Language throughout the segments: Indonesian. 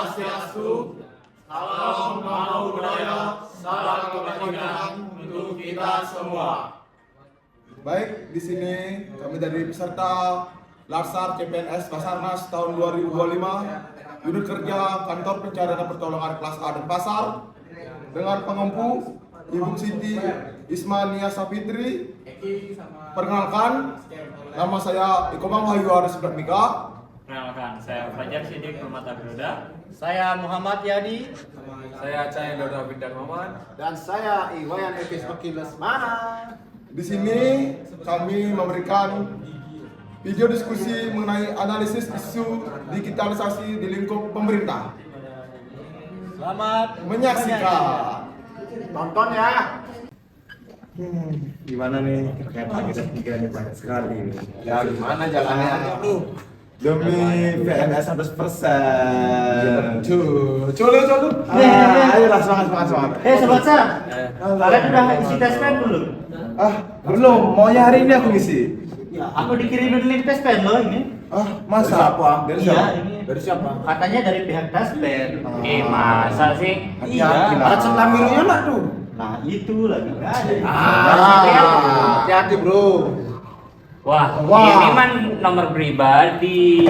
Swastiastu, salam manau budaya, salam kebajikan untuk kita semua. Baik, di sini kami dari peserta Larsar CPNS Basarnas tahun 2025, unit kerja Kantor Pencarian dan Pertolongan kelas A Denpasar, dengan pengempu Ibu Siti Ismania Sapitri. Perkenalkan, nama saya Ikomang Wahyu Aris Bratmika. Perkenalkan, saya Fajar Sidik Permata Broda. Saya Muhammad Yadi. Saya Cahaya Doda Bintang Muhammad. Dan saya Iwayan Epis Makin Lesmana. Di sini kami memberikan video diskusi mengenai analisis isu digitalisasi di lingkup pemerintah. Selamat Menyaksikan. Tonton ya. Gimana nih terkait agenda 3 ini banyak sekali nih. Ya gimana jalannya lu? Demi PNS 100%. Culu. Ayolah semangat. Sobat Sam, kalian udah isi tespen belum? Belum. Maunya hari ini aku ngisi. Ya, aku dikirimin link tespen loh ini. Masa? Dari siapa? Ini. Dari siapa? Katanya dari pihak tespen. Masa sih? Iya. Ada setelah birunya lah tuh. Nah itu lagi nggak ada. Hati-hati bro. Wah, ini man nomor pribadi.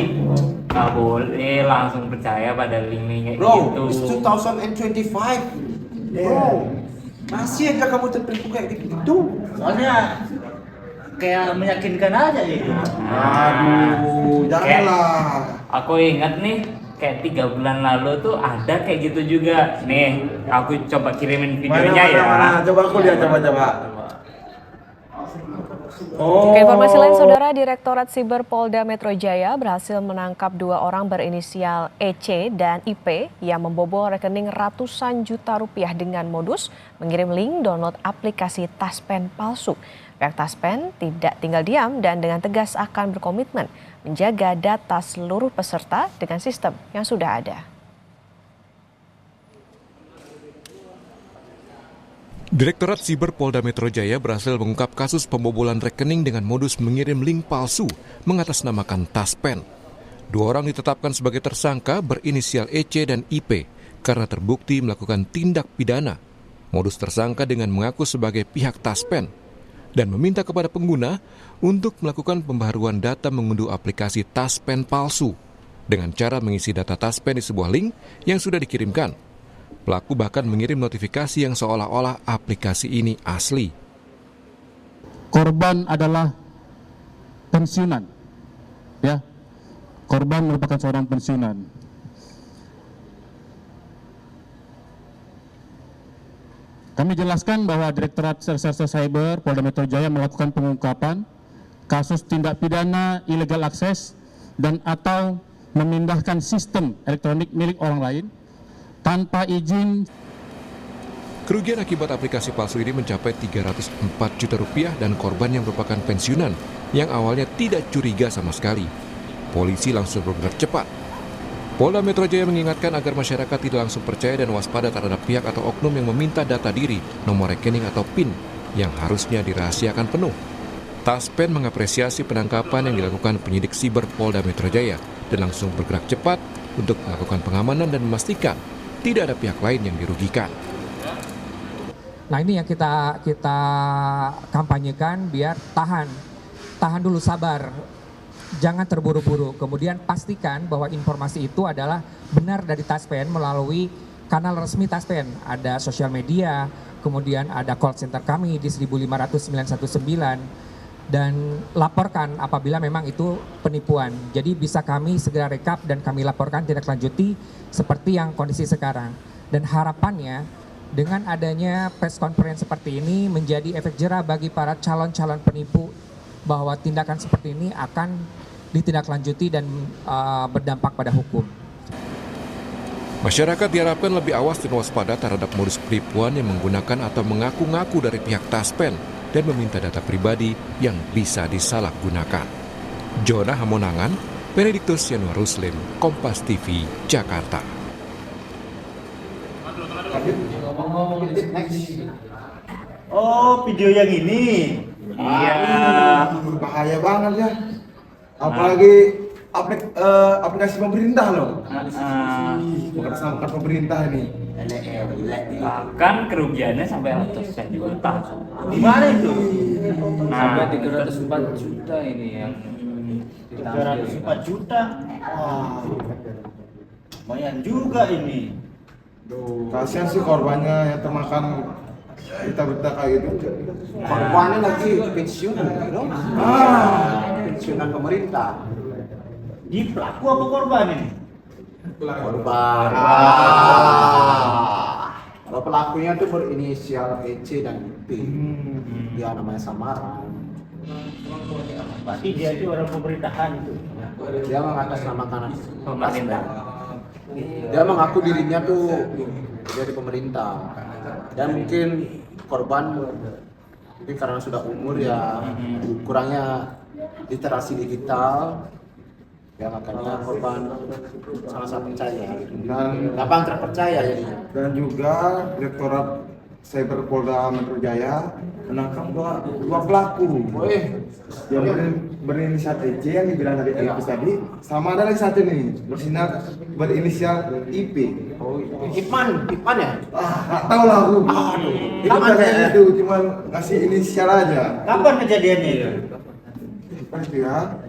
Nggak boleh langsung percaya pada link-linknya Bro, gitu. it's 2025. Bro, masih aja kamu tertipu kayak gitu. Soalnya kayak meyakinkan aja gitu. Aduh, janganlah. Aku ingat nih, kayak 3 bulan lalu tuh ada kayak gitu juga. Nih, aku coba kirimin videonya ya. Mana? Coba aku lihat, coba. Ke informasi lain, Saudara, Direktorat Siber Polda Metro Jaya berhasil menangkap 2 orang berinisial EC dan IP yang membobol rekening ratusan juta rupiah dengan modus mengirim link download aplikasi Taspen palsu. Pihak Taspen tidak tinggal diam dan dengan tegas akan berkomitmen menjaga data seluruh peserta dengan sistem yang sudah ada. Direktorat Siber Polda Metro Jaya berhasil mengungkap kasus pembobolan rekening dengan modus mengirim link palsu mengatasnamakan Taspen. 2 orang ditetapkan sebagai tersangka berinisial EC dan IP karena terbukti melakukan tindak pidana. Modus tersangka dengan mengaku sebagai pihak Taspen dan meminta kepada pengguna untuk melakukan pembaharuan data mengunduh aplikasi Taspen palsu dengan cara mengisi data Taspen di sebuah link yang sudah dikirimkan. Pelaku bahkan mengirim notifikasi yang seolah-olah aplikasi ini asli. Korban adalah pensiunan, ya. Korban merupakan seorang pensiunan. Kami jelaskan bahwa Direktorat Reserse Cyber Polda Metro Jaya melakukan pengungkapan kasus tindak pidana illegal access dan atau memindahkan sistem elektronik milik orang lain tanpa izin. Kerugian akibat aplikasi palsu ini mencapai 304 juta rupiah dan korban yang merupakan pensiunan yang awalnya tidak curiga sama sekali. Polisi langsung bergerak cepat. Polda Metro Jaya mengingatkan agar masyarakat tidak langsung percaya dan waspada terhadap pihak atau oknum yang meminta data diri, nomor rekening atau PIN yang harusnya dirahasiakan penuh. Taspen mengapresiasi penangkapan yang dilakukan penyidik siber Polda Metro Jaya dan langsung bergerak cepat untuk melakukan pengamanan dan memastikan tidak ada pihak lain yang dirugikan. Nah ini yang kita kampanyekan biar tahan dulu, sabar, jangan terburu-buru. Kemudian pastikan bahwa informasi itu adalah benar dari Taspen melalui kanal resmi Taspen. Ada sosial media, kemudian ada call center kami di 1500919 dan laporkan apabila memang itu penipuan. Jadi bisa kami segera rekap dan kami laporkan tindak lanjuti seperti yang kondisi sekarang. Dan harapannya dengan adanya press conference seperti ini menjadi efek jera bagi para calon-calon penipu bahwa tindakan seperti ini akan ditindaklanjuti dan berdampak pada hukum. Masyarakat diharapkan lebih awas dan waspada terhadap modus penipuan yang menggunakan atau mengaku-ngaku dari pihak Taspen dan meminta data pribadi yang bisa disalahgunakan. Jonah Hamonangan, Benediktus Yanuar Ruslim, Kompas TV, Jakarta. Oh, video yang ini. Iya. Bahaya banget ya. Apalagi aplikasi pemerintah loh. Mengatasnamakan pemerintah ini. Bahkan kerugiannya sampai ratusan juta. Di mana itu? Nah, 304 juta ini yang 304 juta. Wah. Lumayan juga ini. Kasihan sih korbannya yang termakan berita-berita kayak gitu. Korbannya lagi pensiun, gitu. Pensiunan pemerintah. Di pelaku apa korban ini? Korban. Kalau pelakunya tuh berinisial EC dan IP. Dia namanya samaran. Berarti dia itu orang pemerintahan itu. Dia mengatasnamakan pemerintah. Dia mengaku dirinya tuh dari pemerintah. Dan mungkin korban mungkin karena sudah umur ya kurangnya literasi digital, ya makanya korban sangat percaya dan gampang terpercaya jadinya. Dan juga Direktorat Cyber Polda Metro Jaya menangkap dua pelaku yang berinisial EC yang dibilang tadi Elvis tadi, sama ada lagi satu nih berinisial IP. Ipman ya? Nggak tahu lah aku. Itu kayak itu cuma ngasih inisial aja. Kapan kejadiannya itu? Pasti ya.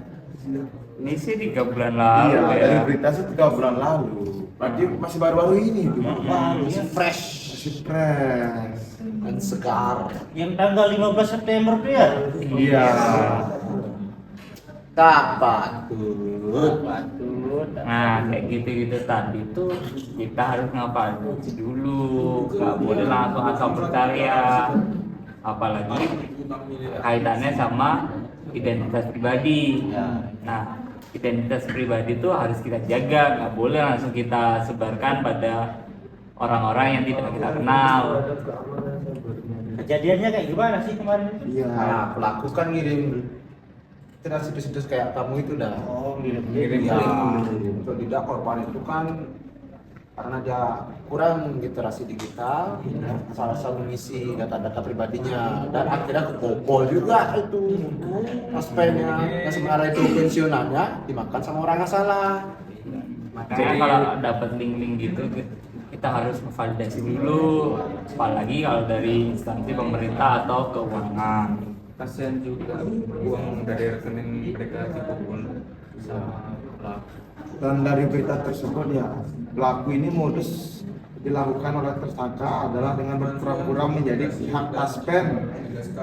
Ini sih 3 bulan lalu Iya, ya. dari berita sih 3 bulan lalu. Berarti masih baru-baru ini tuh. Masih fresh Masih fresh. dan segar. Yang tanggal 15 September tuh ya? Iya. Tak patut. Nah, kayak gitu-gitu tadi tuh kita harus ngapain dulu, nggak boleh langsung asal percaya, apalagi kaitannya sama identitas pribadi. Nah, identitas pribadi tuh harus kita jaga, nggak boleh langsung kita sebarkan pada orang-orang yang tidak kita kenal. Kejadiannya kayak gimana sih kemarin? Iya. Nah, pelaku kan ngirim tidak situs-situs kayak kamu itu dah. Oh, ngirim. Ya, untuk tidak korban itu kan karena dia kurang literasi digital, asal-asal mengisi data-data pribadinya dan akhirnya kebobol juga itu taspennya yang sebenarnya itu pensiunannya dimakan sama orang yang salah. Makanya kalau dapat link-link gitu kita harus validasi dulu, apalagi kalau dari instansi pemerintah atau keuangan. kasihan juga uang dari rekening mereka dibobol sama pelaku. Dan dari berita tersebut ya, pelaku ini modus dilakukan oleh tersangka adalah dengan berpura-pura menjadi pihak taspen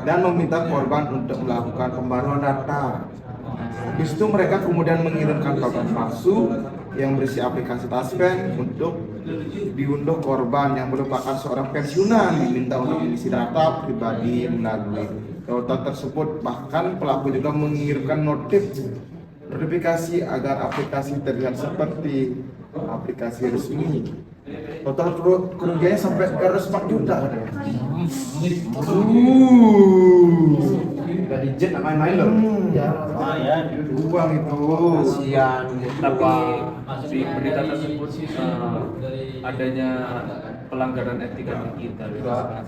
dan meminta korban untuk melakukan pembaruan data. Habis itu mereka kemudian mengirimkan token palsu yang berisi aplikasi taspen untuk diunduh korban yang merupakan seorang pensiunan, diminta untuk mengisi data pribadi melalui token tersebut. Bahkan pelaku juga mengirimkan notifikasi agar aplikasi terlihat seperti aplikasi resmi. Total kerugiannya sampai 304 juta. Udah digit main-main loh. Lumayan. Uang itu. Kasihan. Tapi di berita tersebut adanya pelanggaran etika digital.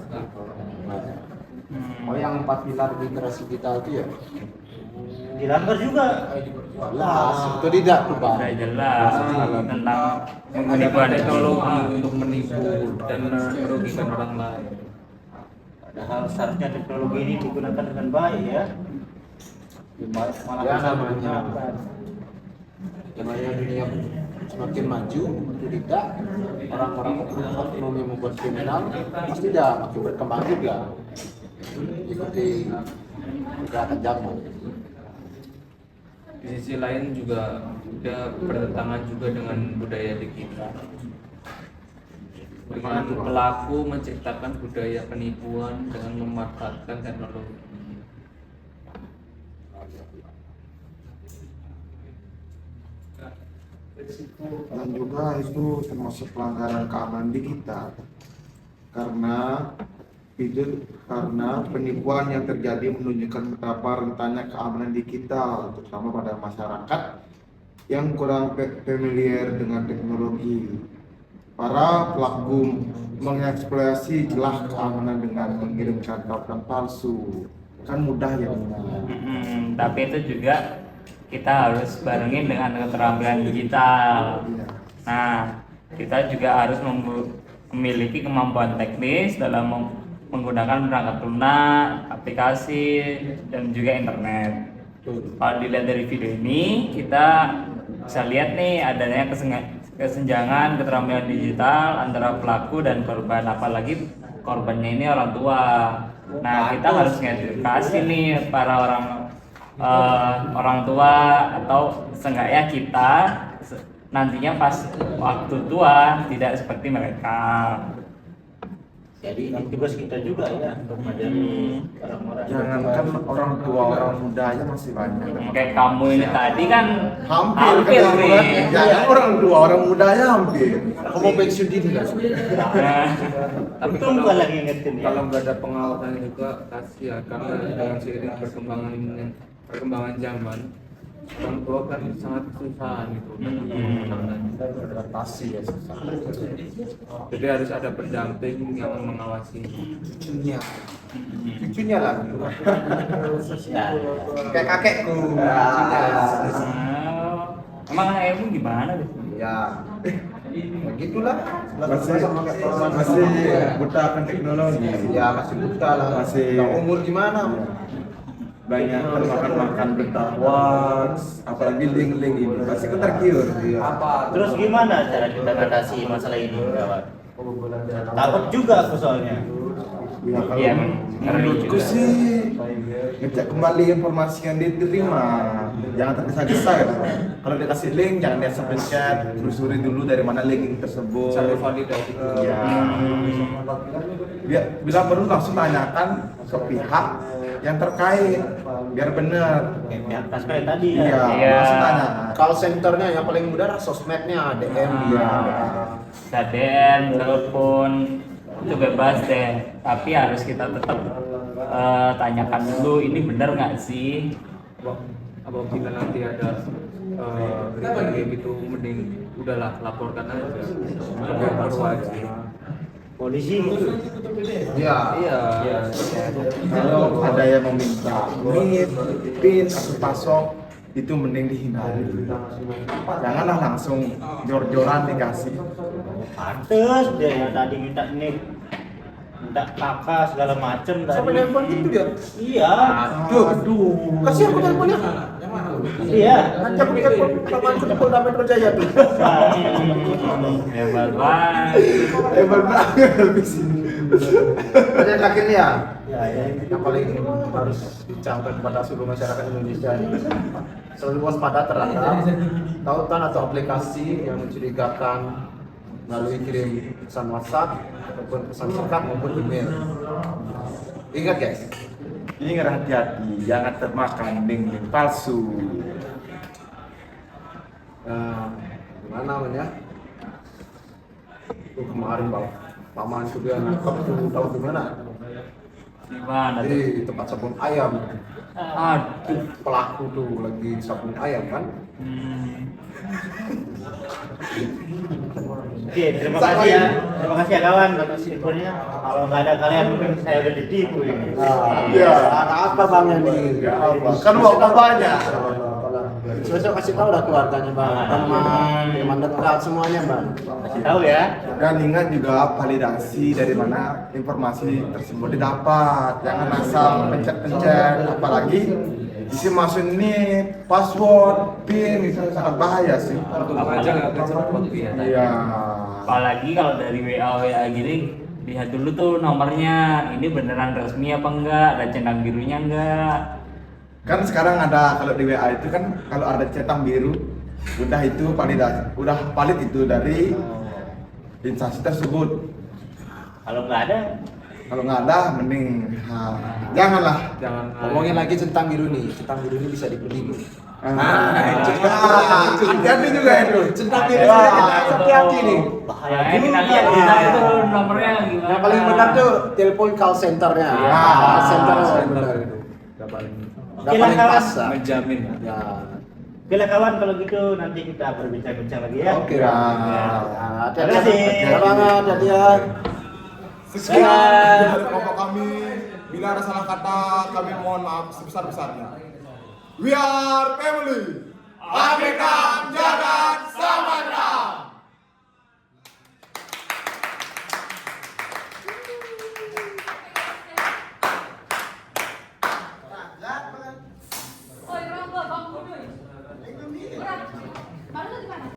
Oh, yang 4 pilar literasi digital itu ya? Dilanggar juga. Jelas, itu tidak tuh Pak. Sudah jelas tentang Ada penipuan teknologi untuk menipu dan merugikan orang lain. Padahal seharusnya teknologi ini digunakan dengan baik ya. Malah Ya bisa namanya dunia semakin maju, itu tidak orang-orang oknum yang membuat kriminal pasti dah makin berkembang juga ikuti pergerakan zaman. Di sisi lain juga dia bertentangan juga dengan budaya digital. Dengan pelaku menciptakan budaya penipuan dengan memanfaatkan teknologi. Dan juga itu termasuk pelanggaran keamanan digital karena penipuan yang terjadi menunjukkan betapa rentannya keamanan digital terutama pada masyarakat yang kurang familiar dengan teknologi. Para pelaku mengeksploitasi celah keamanan dengan mengirimkan token palsu, kan mudah ya. Tapi itu juga kita harus barengin dengan keterampilan digital. Nah, kita juga harus memiliki kemampuan teknis dalam menggunakan perangkat lunak, aplikasi, dan juga internet. Kalau dilihat dari video ini, kita bisa lihat nih adanya kesenjangan keterampilan digital antara pelaku dan korban, apalagi korbannya ini orang tua. Nah, kita harus ngedukasi nih para orang tua, atau seenggaknya kita nantinya pas waktu tua tidak seperti mereka. Jadi ini tugas kita juga ya untuk mengajari orang-orang. Jangankan orang tua, orang muda aja masih banyak. Kayak kamu ini tadi kan Hampir nih. Jangan orang tua, orang muda aja hampir. Aku mau pensiun dini kan? Tapi Tunggu lagi ingetin ya. kalau nggak ada pengawasan juga kasihan, karena dengan seiring perkembangan zaman, orang tua kan sangat susah gitu Adaptasi ya susah. jadi harus ada pendamping yang mengawasi. Cucunya lah. Kayak kakekku. Emang ayahmu gimana deh? Ya, begitulah. Masih buta akan teknologi. Ya masih buta lah. Masih- Nah, umur gimana? Banyak makan berita hoax, apalagi link-link ini pasti tergiur. Terus gimana cara kita atasi masalah ini, kawan? Takut juga aku soalnya. Ya, kalau Iya, menurutku sih ngecek kembali informasi yang diterima, jangan tergesa-gesa ya. Kalau dikasih link jangan dia pencet, telusuri dulu dari mana link tersebut. Cari validasi. Ya. Bila perlu langsung tanyakan ke pihak yang terkait biar benar. Pihak taspen tadi ya. Iya, Iya. langsung tanya. Call centernya yang paling mudah sosmednya, DM dia. DM, telepon, itu bebas deh. Tapi harus kita tetap tanyakan dulu, ini benar nggak sih? Apabila nanti ada berita kayak gitu, mending udahlah laporkan aja. Nggak perlu aja. Polisi Iya. Kalau ada yang meminta NIP, PIN, atau pasok, itu mending dihindari. Janganlah langsung jor-joran dikasih. pantes dia yang tadi minta nik, minta kakak segala macem tadi. Sampai nelpon gitu dia. Iya. Aduh. Kasih aku teleponnya. Iya. Nanti aku telepon temanku di Polda Metro Jaya tuh. Hebat banget. Hebat banget habis ini. Ada yang terakhir ya. Ya, ya. Yang paling harus dicapai kepada seluruh masyarakat Indonesia ini selalu waspada terhadap tautan atau aplikasi yang mencurigakan melalui kirim pesan WhatsApp ataupun pesan singkat maupun email. Ingat guys, Ini hati-hati, jangan termakan link palsu. gimana namanya? Kemarin pamanku dia nangkep tuh, tahu gimana? Gimana tuh? Di tempat sabun ayam. Aduh. Pelaku tuh lagi sabun ayam kan? Oke, terima kasih ya. Terima kasih ya kawan atas infonya. Kalau nggak ada kalian mungkin saya udah ditipu ini. Iya. Apa bang ini? Kan uang banyak. Besok kasih tahu dah keluarganya bang, teman dekat semuanya bang. Kasih tahu ya. Dan ingat juga validasi dari mana informasi tersebut didapat. Jangan asal pencet-pencet, apalagi isi masuk ini password, PIN itu sangat bahaya sih. Apa aja nggak kecepat ya. Iya. Apalagi kalau dari WA gini, lihat dulu tuh nomornya, ini beneran resmi apa enggak, ada centang birunya enggak. Kan sekarang ada kalau di WA itu kan kalau ada centang biru, udah itu validasi, udah valid itu dari instansi tersebut. Kalau nggak ada, Kalau nggak ada, mending janganlah. Jangan Ngomongin lagi centang biru nih, centang biru ini bisa dipilih. Hati-hati juga itu. Centang biru hati-hati nih. Ya, kita lihat kita itu nomornya gimana. Yang paling benar tuh telepon call centernya. Ya. Call center yang benar itu. nggak paling Udah paling pas. lah. menjamin. Ya. oke lah kawan kalau gitu nanti kita berbincang-bincang lagi ya. Oke. Ya. Terima kasih. Terima banget ya. Sekian dari kelompok kami. Bila ada salah kata, kami mohon maaf sebesar-besarnya. We are family. Abrekam Jagat Sama.